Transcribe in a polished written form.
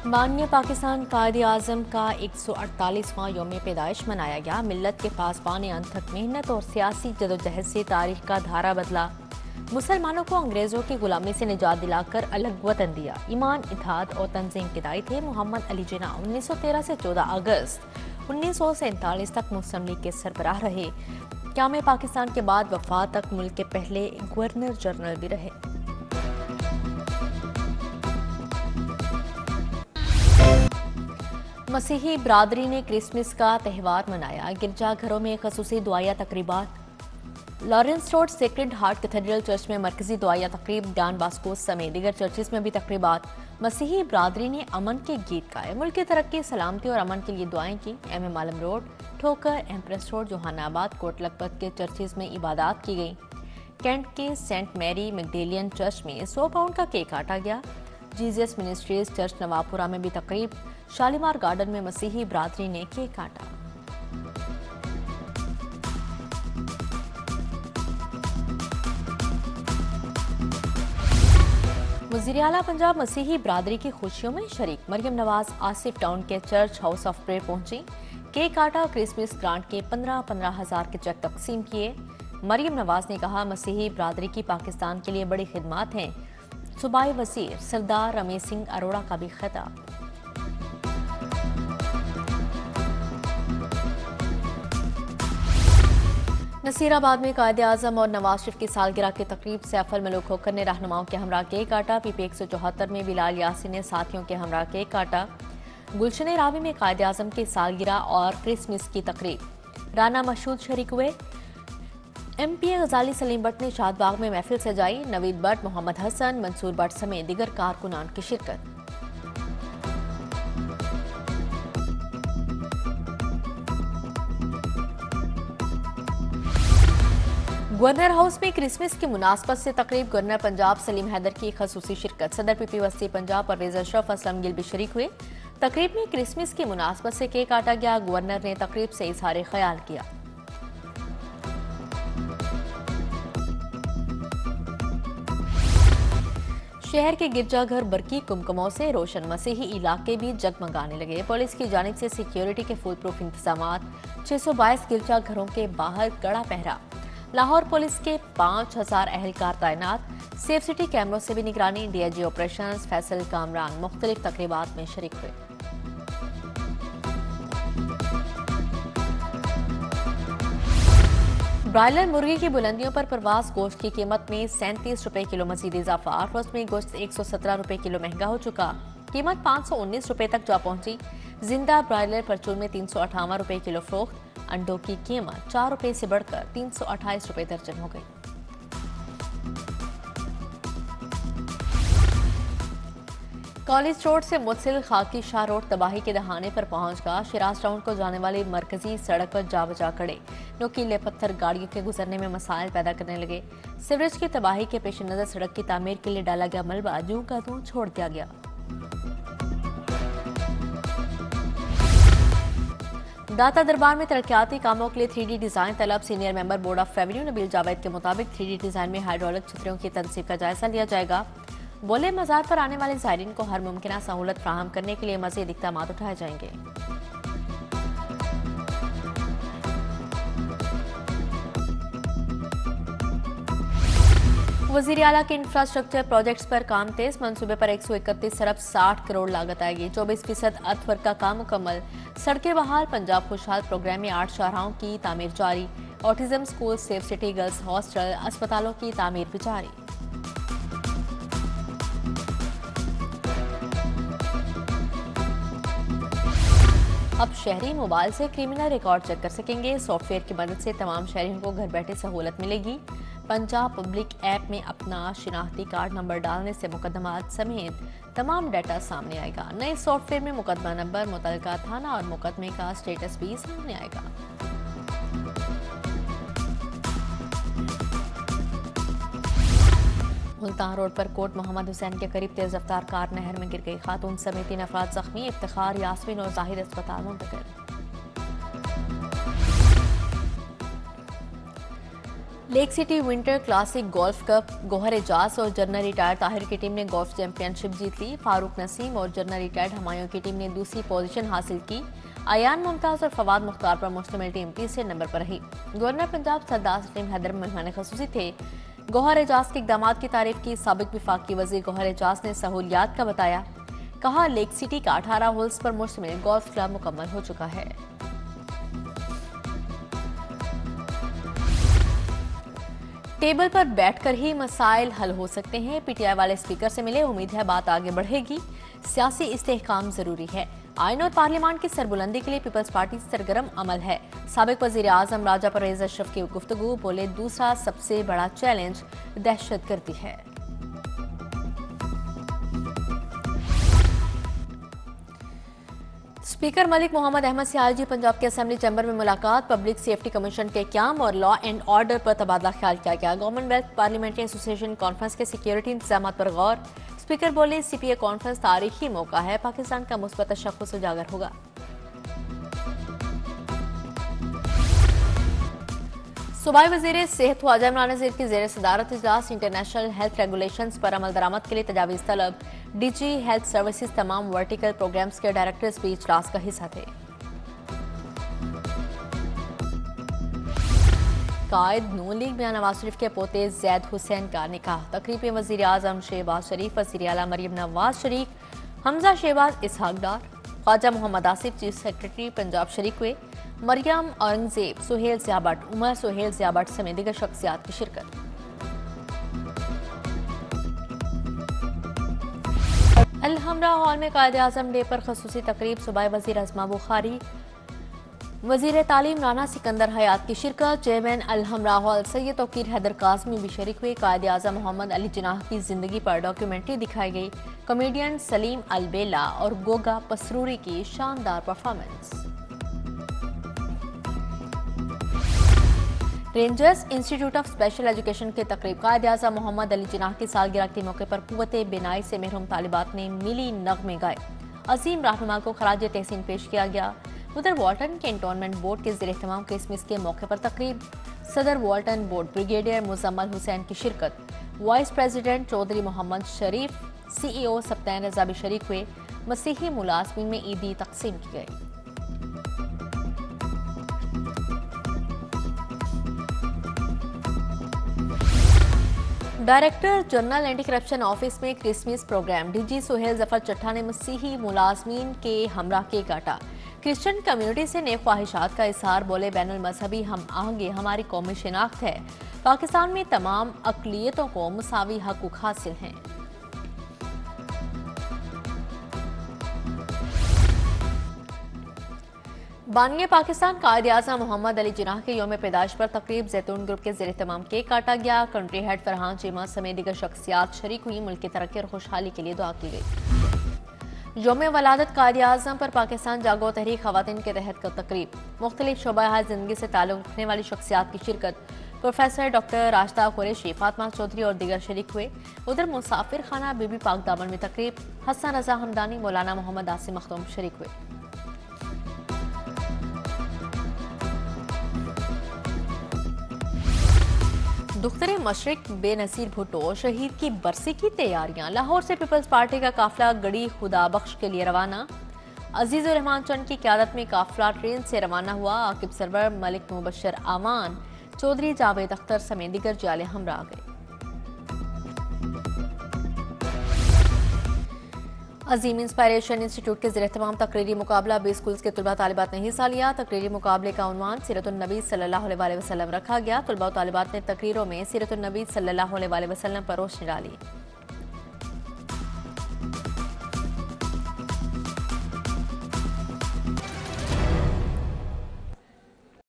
माननीय पाकिस्तान कायदे आज़म का 148वां यौम पैदाइश मनाया गया। मिल्लत के पासबान अनथक मेहनत और सियासी जदोजहद से तारीख का धारा बदला। मुसलमानों को अंग्रेजों की गुलामी से निजात दिलाकर अलग वतन दिया। ईमान, इत्तेहाद और तंजीम के दाई थे मोहम्मद अली जिन्ना। 1913 से 14 अगस्त 1947 तक मुस्लिम लीग के सरबराह रहे। क़याम पाकिस्तान के बाद वफात तक मुल्क के पहले गवर्नर जनरल भी रहे। मसीही बरादरी ने क्रिसमस का त्यौहार मनाया। गिरजाघरों में खसूसी दुआया तकरीबात। Lawrence Road Sacred Heart Cathedral Church में मरकजी दुआया तकरीब, डॉन बॉस्को समेत दीगर चर्चेस में भी तकरीबात। मसीही बरादरी ने अमन के गीत गाए, मुल्क की तरक्की, सलामती और अमन के लिए दुआएं की। MM आलम रोड, ठोकर, एम्प्रेस रोड, जोहानाबाद, कोट लखपत के चर्चेस में इबादत की गई। कैंट के सेंट मैरी मैगडेलियन चर्च में 100 पाउंड का केक काटा गया। जीजस मिनिस्ट्रीज चर्च नवापुरा में भी तकरीब। शालीमार गार्डन में मसीही बरादरी ने केक काटा। वज़ीर आला पंजाब मसीही बरादरी की खुशियों में शरीक। मरियम नवाज आसिफ टाउन के चर्च हाउस ऑफ प्रेयर पहुंची। केक काटा। क्रिसमस ग्रांट के 15-15 हज़ार के चेक तकसीम किए। मरियम नवाज ने कहा, मसीही बरादरी की पाकिस्तान के लिए बड़ी खिदमत हैं। सूबाई वज़ीर सरदार रमेश सिंह अरोड़ा का भी खिताब। नसीराबाद में कायदे आज़म और नवाज शरीफ की सालगिरह की तकरीब। सैफ अल मलूक होकर ने रहनुमाओं के हमरा केक काटा। PP 174 में बिलाल यासिन ने साथियों के हमरा केक काटा। गुलशन रावी में कायदे आज़म की सालगिरह और क्रिसमस की तकरीब। राना मशहूद शरीक हुए। MP गजाली सलीम भट्ट ने शादबाग में महफिल सजाई। नवीद भट्ट, मोहम्मद हसन, मंसूर भट्ट समेत दीगर कारकुनान की शिरकत। गवर्नर हाउस में क्रिसमस की मुनासबत से तकरीब। गवर्नर पंजाब सलीम हैदर की खसूसी शिरकत। सदर PP वस्ती पंजाब परवेज अशरफ असलम गिल भी शरीक हुए। तकरीब में क्रिसमस की मुनासबत से केक काटा गया। गवर्नर ने तकरीब से इजहार ख्याल किया। शहर के गिरजाघर बरकी कुमकुमों से रोशन। मसीही इलाके भी जगमगाने लगे। पुलिस की जानिब से सिक्योरिटी के फुल प्रूफ इंतजाम। 622 गिरजाघरों के बाहर कड़ा पहरा। लाहौर पुलिस के 5000 अहलकार तैनात। सेफ सिटी कैमरों से भी निगरानी। DIG ऑपरेशंस फैसल कामरान मुख्तलिफ तकरीबात में शरीक हुए। ब्रायलर मुर्गी की बुलंदियों पर परवास। गोश्त की कीमत में 37 रुपए किलो मजीद इजाफा। रोज में गोश्त 117 रुपए किलो महंगा हो चुका। कीमत 519 रुपए तक जा पहुंची। जिंदा ब्रायलर परचून में 358 रुपए किलो फरोख्त। अंडों की कीमत 4 रुपए से बढ़कर 328 रुपए दर्जन हो गई। कॉलेज रोड से मुतसिल खाकी शाह रोड तबाही के दहाने पर पहुंच गया। शिराज टाउन को जाने वाली मरकजी सड़क पर जा बजा खड़े। नुकीले पत्थर गाड़ियों के गुजरने में मसाइल पैदा करने लगे। सीवरेज की तबाही के पेश नजर सड़क की तामीर के लिए डाला गया मलबा जूं का तूं छोड़ दिया गया। दाता दरबार में तरक्याती कामों के लिए 3D डिजाइन तलब। Senior member board of revenue Nabeel Javed के मुताबिक 3D डिजाइन में हाइड्रोलिक छतरियों की तनसीब का जायजा लिया जाएगा। बोले मज़ार पर आने वाले ज़ायरीन को हर मुमकिन सहूलत फराहम करने के लिए मज़ीद इक़दाम उठाए जाएंगे। वज़ीर आला के इंफ्रास्ट्रक्चर प्रोजेक्ट्स पर काम तेज। मंसूबे पर 131 अरब 60 करोड़ लागत आएगी। 24% अर्थ का काम मुकम्मल। सड़कें बहाल। पंजाब खुशहाल प्रोग्राम में 8 शाहराहों की तामीर जारी। Autism school, safe city girls hostel, अस्पतालों की तामीर भी जारी। अब शहरी मोबाइल से क्रिमिनल रिकॉर्ड चेक कर सकेंगे। सॉफ्टवेयर की मदद से तमाम शहरियों को घर बैठे सहूलत मिलेगी। पंजाब पब्लिक ऐप में अपना शिनाख्ती कार्ड नंबर डालने से मुकदमात समेत तमाम डाटा सामने आएगा। नए सॉफ्टवेयर में मुकदमा नंबर, मुतलका थाना और मुकदमे का स्टेटस भी सामने आएगा। मुल्तान रोड पर कोट मोहम्मद हुसैन के करीब तेज रफ्तार कार नहर में गिर गई। खातून समेत 3 अफराद जख्मी। इफ्तिखार, यास्मीन और जाहिद अस्पताल मुंतकिल। Lake city winter classic golf cup Gauhar Ejaz और जनरल रिटायर्ड ताहिर की टीम ने गोल्फ चैंपियनशिप जीत ली। फारूक नसीम और जनरल रिटायर्ड हमायूं की टीम ने दूसरी पोजीशन हासिल की। अयान मुमताज और फवाद मुख्तार पर मुश्तमिल टीम तीसरे नंबर पर रही। गवर्नर पंजाब सरदार सलीम हैदर मेहमान खसूसी थे। गौहर एजाज के इकदाम की तारीफ की। साबिक विफाकी वजीर गौहर एजाज ने सहूलियात का बताया। कहा, लेक सिटी का 18 होल्स पर मुश्तमिल गोल्फ क्लब मुकम्मल हो चुका है। टेबल पर बैठकर ही मसाइल हल हो सकते हैं। पीटीआई वाले स्पीकर से मिले, उम्मीद है बात आगे बढ़ेगी। सियासी इस्तेहकाम जरूरी है। आईन और पार्लियामान की सरबुलंदी के लिए पीपल्स पार्टी सरगर्म अमल है। साबिक वजीर आजम राजा परवेज अशरफ की गुफ्तगू, बोले दूसरा सबसे बड़ा चैलेंज दहशतगर्दी है। स्पीकर मलिक मोहम्मद अहमद से आईजी पंजाब के असेंबली चैम्बर में मुलाकात। पब्लिक सेफ्टी कमीशन के क्याम और लॉ एंड ऑर्डर पर तबादला ख्याल किया गया। कॉमनवेल्थ पार्लियामेंट्री एसोसिएशन कॉन्फ्रेंस के सिक्योरिटी इंतजाम पर गौर। स्पीकर बोले, सीपीए कॉन्फ्रेंस तारीखी मौका है, पाकिस्तान का मुस्बत तशख्खुस उजागर होगा। सूबाई वजीर सेहत ख्वाजा इमरान नज़ीर की जेर सदारत इजलास। इंटरनेशनल हेल्थ रेगुलेशंस पर अमल दरामद के लिए तजावीज़ तलब। डीजी हेल्थ सर्विसेज तमाम वर्टिकल प्रोग्राम्स के डायरेक्टर्स भी इजलास का हिस्सा थे। कायद नून लीग मियां नवाज शरीफ के पोते जैद हुसैन का निकाह। तकरीब में वजीर आजम शहबाज शरीफ, वजीर आला मरियम नवाज शरीफ, हमजा शहबाज इसहाक डार, ख्वाजा मोहम्मद आसिफ चीफ सेक्रेटरी पंजाब शरीक हुए। मरियम औरंगजेब, सुहेल ज़ियाबट, उमर सुहेल ज़ियाबट समेत दीगर शख्सियात की शिरकत। अल-हमरा हॉल में कायद आज़म डे पर खसूसी तकरीब। सूबाई वजीर अज़मा बुखारी, वजीर तालीम राना सिकंदर हयात की शिरकत। चेयरमैन अल-हमरा हॉल सैयद तौकीर हैदर काज़मी भी शरीक हुए। कायद आज़म मोहम्मद अली जिन्नाह की जिंदगी पर डॉक्यूमेंट्री दिखाई गई। कॉमेडियन सलीम अलबेला और गोगा पसरूरी की शानदार performance. Rangers institute of special education के तकरीब। कायद आज़म मोहम्मद अली जिन्नाह की सालगिरह के मौके पर कुव्वते बिनाई से महरूम तालिबात ने मिली नगमे गाए। अजीम रहनुमा को खराज तहसीन पेश किया गया। उधर वाल्टन कैंटोनमेंट बोर्ड के ज़ेर एहतमाम क्रिसमस के मौके पर तकरीब। सदर Walton board brigadier Muzammil Hussain की शिरकत। वाइस प्रेसिडेंट चौधरी मोहम्मद शरीफ, सीईओ सप्तान रजा भी शरीक हुए। मसीही मुलाजमीन में ईदी तकसीम की गई। Director general anti corruption office में Christmas programme. DG Suhail Zafar Chattha ने मसीही मुलाजमीन के हमरा केक काटा। क्रिश्चियन कम्युनिटी से नेक ख्वाहिशात का इजहार, बोले बैनुल मजहबी हम आहंगी हमारी कौमी शिनाख्त है। पाकिस्तान में तमाम अक़लियतों को मुसावी हकूक़ हासिल हैं। बानिए पाकिस्तान कायद आज़म मोहम्मद अली जिन्नाह के यौम पैदाइश पर तकरीब। जैतून ग्रुप के ज़ेर एहतमाम केक काटा गया। कंट्री हेड फरहान चीमा समेत दीगर शख्सियात शरीक हुई। मुल्क की तरक्की और खुशहाली के लिए दुआ की गई। यौम वलादत कायद आज़म पर पाकिस्तान जागो तहरीक खवातीन के तहत का तकरीब। मुख्तलिफ शोबा जिंदगी से ताल्लुक़ रखने वाली शख्सियात की शिरकत। प्रोफेसर डॉक्टर राशदा कुरैशी, फातिमा चौधरी और दीगर शरीक हुए। उधर मुसाफिर खाना बीबी पाक दामन में तकरीब। हसन रजा हमदानी, मौलाना मोहम्मद आसिम मखदूम शरीक हुए। दुख्तरे मशरिक बेनसीर भुट्टो शहीद की बरसी की तैयारियां। लाहौर से पीपल्स पार्टी का काफिला गड़ी खुदा बख्श के लिए रवाना। अजीजुर रहमान चंद की क़यादत में काफिला ट्रेन से रवाना हुआ। आकिब सरवर, मलिक मुबशर आमान, चौधरी जावेद अख्तर समेत दीगर जाले हमरा आ गए। अजीम इंस्पायरेशन इंस्टीट्यूट के ज़ेर एहतमाम तकरीरी मुकाबला। 20 स्कूल्स के तलबा तालिबात ने हिस्सा लिया। तकरीरी मुकाबले का उन्वान सीरतुन्नबी सल्लल्लाहु अलैहि वसल्लम रखा गया। तलबा तालिबात ने तकरीरों में सीरतुन्नबी सल्लल्लाहु अलैहि वसल्लम पर रोशनी डाली।